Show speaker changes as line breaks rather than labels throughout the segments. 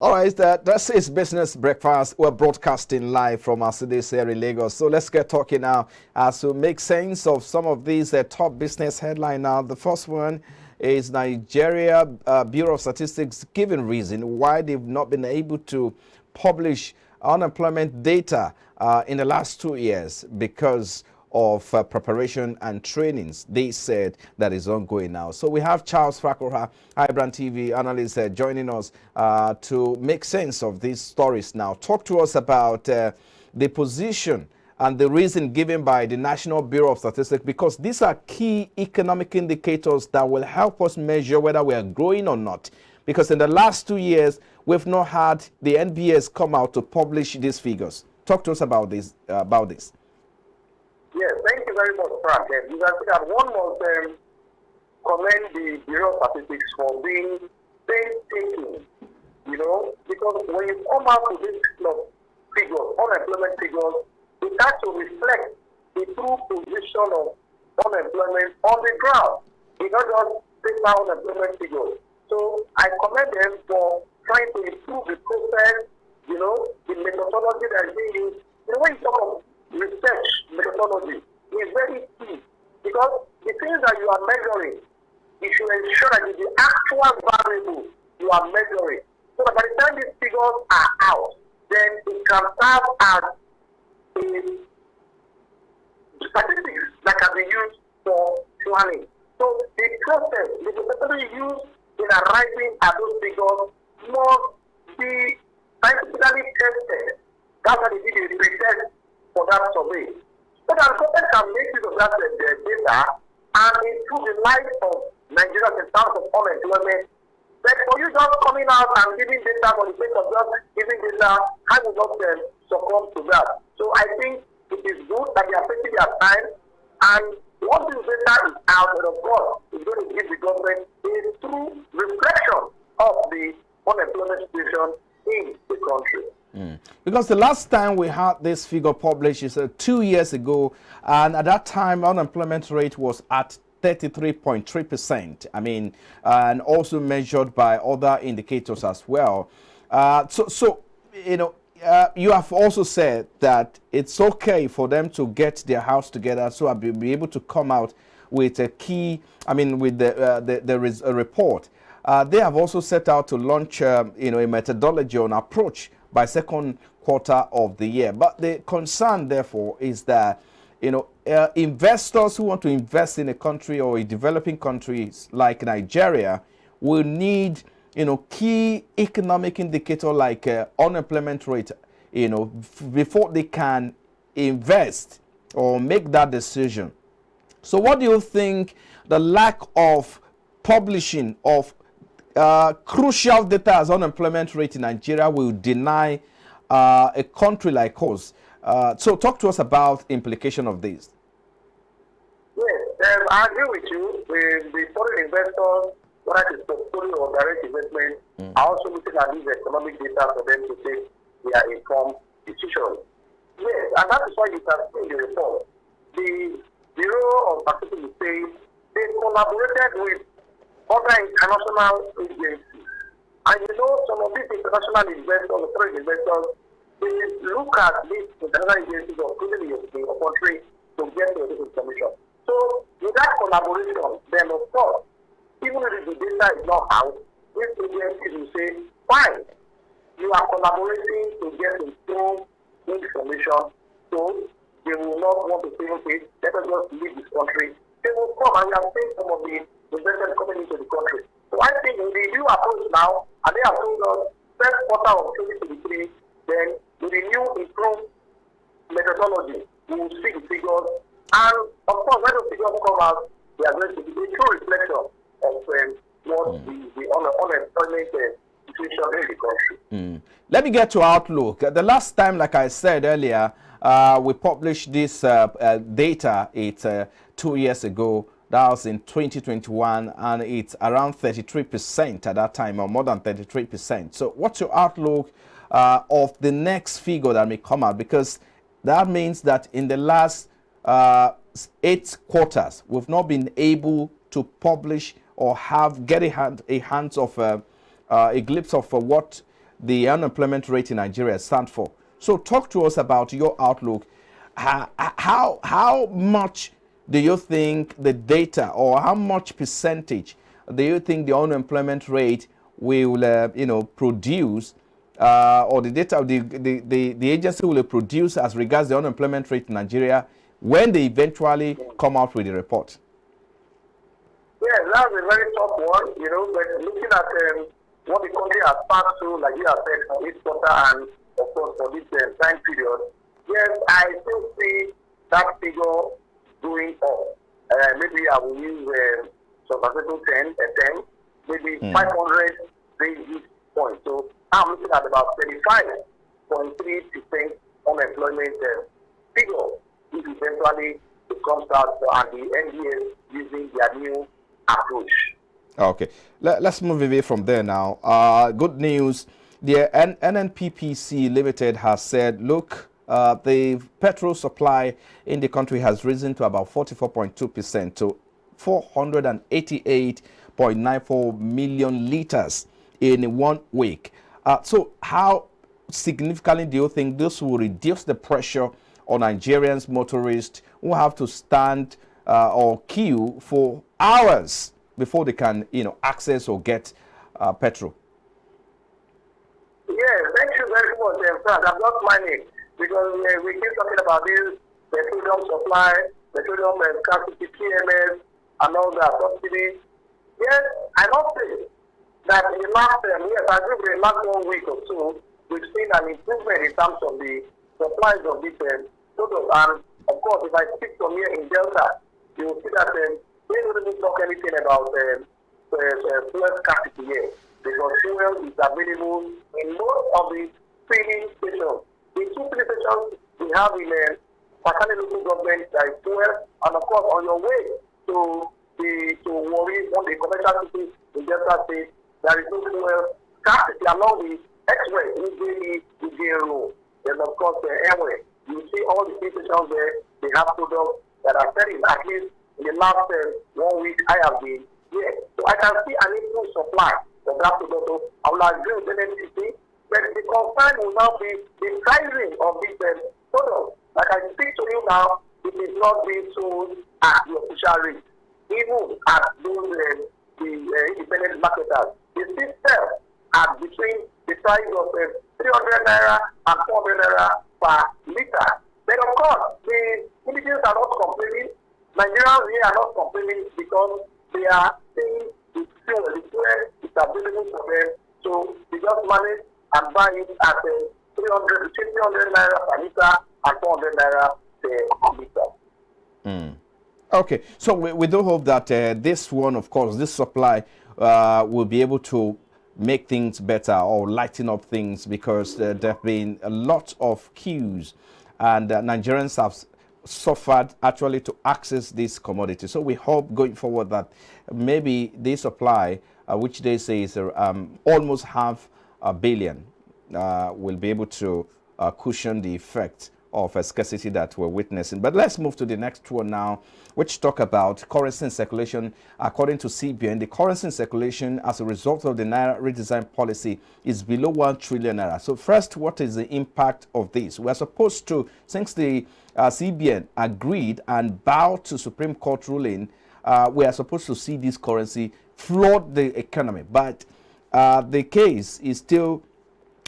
All right, this is Business Breakfast. We're broadcasting live from our cities here in Lagos. So let's get talking now as to make sense of some of these top business headlines now. The first one is Nigeria Bureau of Statistics giving reason why they've not been able to publish unemployment data in the last 2 years because of preparation and trainings, they said, that is ongoing now. So we have Charles Frakoha, IBrandTV analyst, joining us to make sense of these stories now. Talk to us about the position and the reason given by the National Bureau of Statistics, because these are key economic indicators that will help us measure whether we are growing or not. Because in the last 2 years, we've not had the NBS come out to publish these figures. Talk to us about this.
Yes, thank you very much, Frank. You can see that one must commend the Bureau of Statistics for being painstaking, because when you come out with this figures, unemployment figures, it has to reflect the true position of unemployment on the ground. It not just paper unemployment figures. So I commend them for trying to improve the process, the methodology that is being used. When you talk of research methodology is very key, because the things that you are measuring, you should ensure that it's the actual variable you are measuring. So that by the time these figures are out, then it can serve as a statistics that can be used for planning. So the process, the methodology used in arriving at those figures must be scientifically tested. That's why they did a retest for that survey. So that government can make use of that data and improve the life of Nigerians in terms of unemployment. But for you just coming out and giving data for the sake of just giving data, I will not succumb to that. So I think it is good that they are taking their time, and once this data is out, and of course, it's going to give the government a true reflection of the unemployment situation in the country.
Because the last time we had this figure published is 2 years ago, and at that time unemployment rate was at 33.3%. I mean, and also measured by other indicators as well. You have also said that it's okay for them to get their house together, so I'll be able to come out with a key. I mean, with there is a report. They have also set out to launch, a methodology or an approach by second quarter of the year. But the concern, therefore, is that, investors who want to invest in a country or a developing countries like Nigeria will need, key economic indicator like unemployment rate, before they can invest or make that decision. So what do you think the lack of publishing of crucial data as unemployment rate in Nigeria will deny a country like us? So talk to us about implication of this.
Yes, I agree with you. With the foreign investors, whether it's portfolio or direct investment, are also looking at these economic data for them to take their informed decisions. Yes, and that is why you can see in the report, the Bureau of Statistics says they collaborated with other international agencies. And some of these international investors, or foreign investors, they look at these international agencies or putting in the country to get this information. So with that collaboration, then of course, even if the data is not out, these agencies will say, fine, you are collaborating to get improved information. So they will not want to say, okay, let us just leave this country. They will come, and we have seen some of the investors coming into the country. So I think with the new approach now, and they have told us first quarter of 2023, then with the new improved methodology, we will see the figures. And of course, when the figures come out, they are going to be a true reflection of what the unemployment situation in the country.
Let me get to Outlook. The last time, like I said earlier, we published this data, it's 2 years ago. That was in 2021, and it's around 33% at that time, or more than 33%. So what's your outlook of the next figure that may come out? Because that means that in the last 8 quarters, we've not been able to publish or get a glimpse of what the unemployment rate in Nigeria stands for. So talk to us about your outlook. How much do you think the data, or how much percentage do you think the unemployment rate will produce, or the data the agency will produce as regards the unemployment rate in Nigeria when they eventually come out with the report?
Yes, that's a very tough one, but looking at what the country has passed through, like you have said, for this quarter and, of course, for this time period, yes, I still see that figure going up. Maybe I will use some percentage 10, maybe 500 basis points. So I'm looking at about 35.3% unemployment figure if eventually it comes out and the NDS using their new approach.
Okay, let's move away from there now. Good news. The NNPPC Limited has said, look, the petrol supply in the country has risen to about 44.2% to 488.94 million liters in 1 week. So how significantly do you think this will reduce the pressure on Nigerians motorists who have to stand or queue for hours before they can, access or get petrol?
Yes, thank you very much, Frank. I'm not minding, because we keep talking about this petroleum supply, petroleum scarcity, PMS, and all that subsidies. Yes, I must say that in the last years, I think in the last 1 week or so, we've seen an improvement in terms of the supplies of these products. And of course, if I speak from here in Delta, you will see that they don't really talk anything about fuel scarcity here, because fuel is available in most of the filling stations. The 2 filling stations we have in Pakistan local government, there is fuel, and of course, on your way to Warri, on the commercial cities in Delta State, there is no fuel scarcity along the express, the road. Then of course, the airway. You see all the filling stations there, they have products that are selling. At least in the last 1 week, I have been here. So I can see an improved supply of that product. So I will agree with NNPC, but the concern will now be the pricing of these products. Like I speak to you now, it is not being sold at the official rate. Even at those the independent marketers, they still sell at between the price of 300 naira and 400 naira per liter. But of course, the Philippines are not complaining. Nigerians here are not complaining because they are seeing the fuel is available for them. So they just manage and buy it at 300 naira per liter and 400 naira per liter.
Okay, so we do hope that this one, of course, this supply will be able to make things better or lighten up things, because there have been a lot of queues and Nigerians have suffered actually to access this commodity. So we hope going forward that maybe this supply, which they say is almost $500 million, will be able to cushion the effect of a scarcity that we're witnessing. But let's move to the next one now, which talk about currency in circulation. According to CBN, the currency in circulation as a result of the Naira redesign policy is below 1 trillion Naira. So first, what is the impact of this? We're supposed to, since the CBN agreed and bowed to Supreme Court ruling, we are supposed to see this currency flood the economy. But the case is still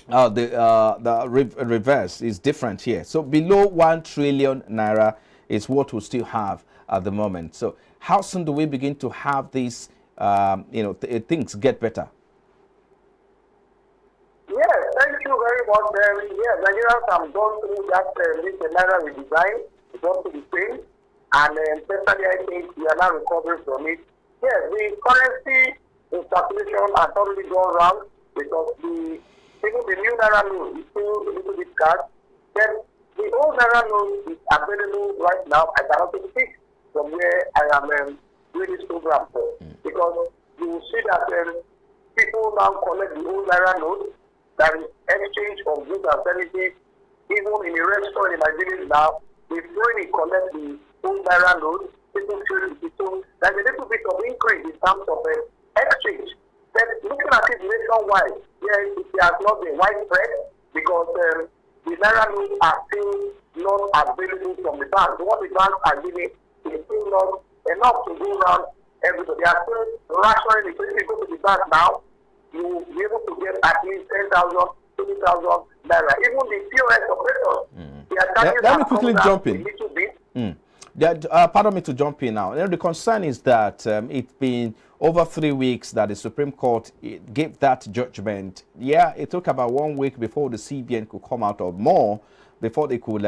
the reverse is different here. So below 1 trillion Naira is what we still have at the moment. So how soon do we begin to have these, things get better?
Yes, thank you very much. Yes, Nigerians have gone through that Naira redesign, gone through the pain, and personally I think we are now recovering from it. Yes, the currency in circulation has already gone round, because even the new Naira note is still a little bit scarce. Then the old Naira note is available right now. I can also speak from where I am doing this program for, because you will see that people now collect the old Naira note. There is exchange of goods and services. Even in a restaurant in Nigeria now, they fully collect the old Naira note. People feel it. So there's a little bit of increase in terms of exchange But looking at it nationwide, yes, it has not been widespread because the Naira notes are still not available from the bank. What the banks are giving is still not enough to go around everybody. They are still rationing. If you go to the bank now, you will be able to get at least 10,000, 20,000 Naira. Even the POS operators, they are charging
let me quickly jump in.
a little bit.
Pardon me to jump in now. The concern is that it's been over 3 weeks that the Supreme Court gave that judgment. Yeah, it took about 1 week before the CBN could come out, or more, before they could,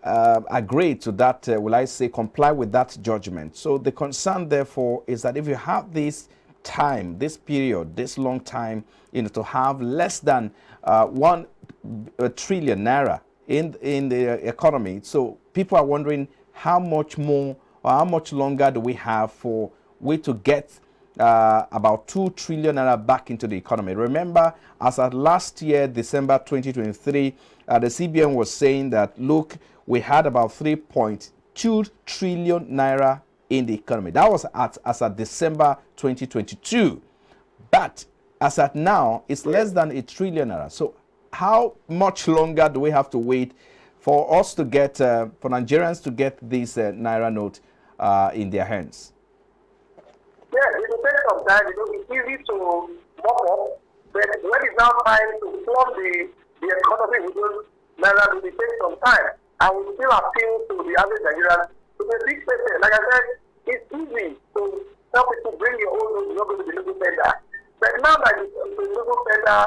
agree to that, will I say, comply with that judgment. So the concern, therefore, is that if you have this time, this period, this long time, to have less than 1 trillion Naira in the economy, so people are wondering how much more or how much longer do we have for we to get about 2 trillion Naira back into the economy. Remember, as at last year, December 2023, the CBN was saying that, look, we had about 3.2 trillion Naira in the economy. That was as at December 2022. But as at now, it's less than 1 trillion Naira. So how much longer do we have to wait for us to get, for Nigerians to get this Naira note in their hands?
Yeah, it will take some time. It's easy to mop up, but when it's now time to flood the economy with those Naira, it will take some time. And we still appeal to the average Nigerian to be big person. Like I said, it's easy to tell people to bring your own notes, you're not going to be legal tender. But now that it's a legal tender,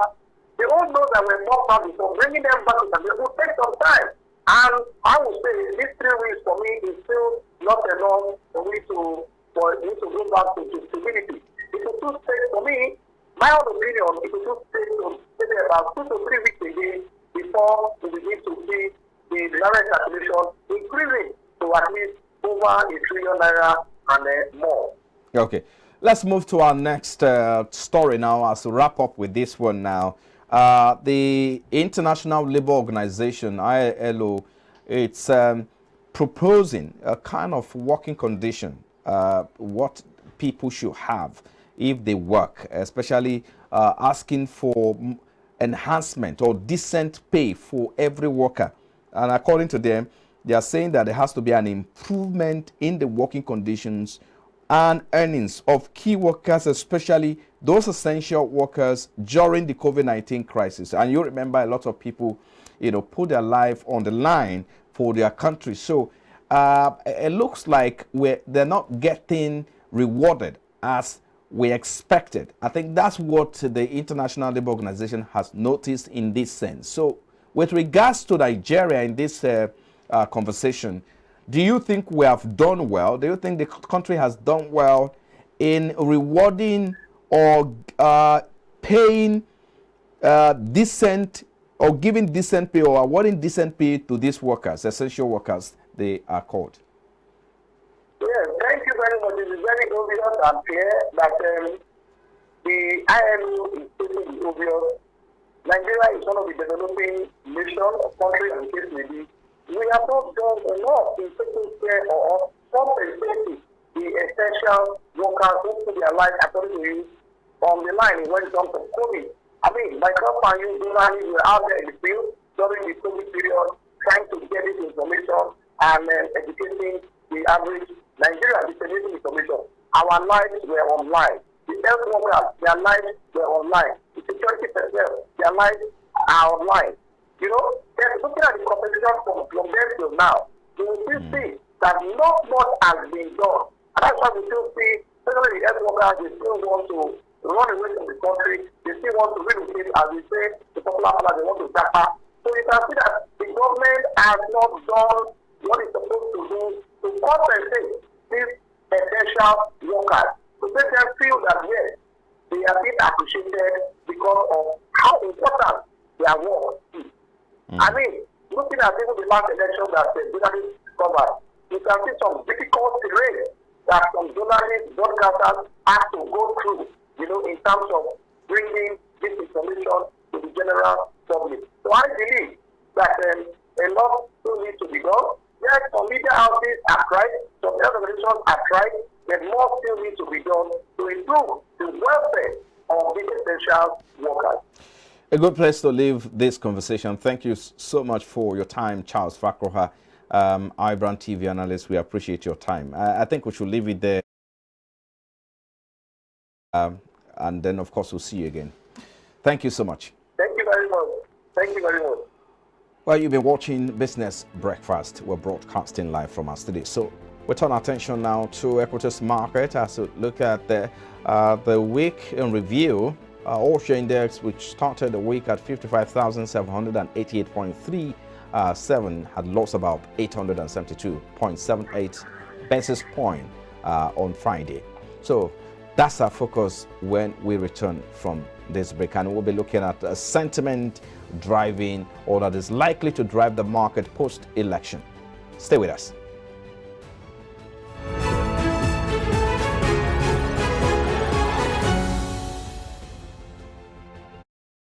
they all know that we're more powerful, so bringing them back to Nigeria will take some time. And I would say these 3 weeks for me is still not enough for me to go back to stability. It will still take, for me, my own opinion, it will still take maybe about 2 to 3 weeks again before we begin to see the Naira circulation increasing to at least over 1 trillion Naira and more.
Okay, let's move to our next story now as we wrap up with this one now. The International Labour Organization, ILO, it's proposing a kind of working condition, what people should have if they work, especially asking for enhancement or decent pay for every worker. And according to them, they are saying that there has to be an improvement in the working conditions and earnings of key workers, especially those essential workers during the COVID-19 crisis. And you remember a lot of people, put their life on the line for their country. So it looks like they're not getting rewarded as we expected. I think that's what the International Labour Organization has noticed in this sense. So with regards to Nigeria in this conversation, do you think we have done well? Do you think the country has done well in rewarding or paying decent or giving decent pay or awarding decent pay to these workers, essential workers they are called?
Yes, thank you very much. It is very obvious and clear that the ILO is stating the obvious. Nigeria is one of the developing nations or countries, and case maybe. We have not done enough in taking care or compensating the essential workers who put their life, according to you, on the line when it comes to COVID. I mean, myself and you, journalists, were out there in the field during the COVID period, trying to get this information and educating the average Nigerian, disseminating information. Our lives were online. The health workers, their lives were online. The security personnel, their lives are online. Looking at the competition from then till now, you will still see that not much has been done. And that's why we still see, especially the health workers, they still want to run away from the country. They still want to relocate, as we say, the popular people, they want to tapa. So you can see that the government has not done what it's supposed to do to compensate these essential workers. To make them feel that, yes, they are being appreciated because of how important their work is. I mean, looking at even the last election that the journalists covered, you can see some difficult terrain that some journalists, broadcasters have to go through, in terms of bringing this information to the general public. So I believe that a lot still needs to be done. Yes, some media houses are tried, some health organizations are tried, but more still needs to be done to improve the
A good place to leave this conversation. Thank you so much for your time, Charles Fakroha, IBrandTV analyst. We appreciate your time. I think we should leave it there. And then, of course, we'll see you again. Thank you so much.
Thank you very much. Thank you very much.
Well, you've been watching Business Breakfast. We're broadcasting live from our studio. So we turn our attention now to equities market as we look at the week in review. All-share index, which started the week at 55,788.37, had lost about 872.78 basis point on Friday. So that's our focus when we return from this break, and we'll be looking at a sentiment driving, or that is likely to drive the market post-election. Stay with us.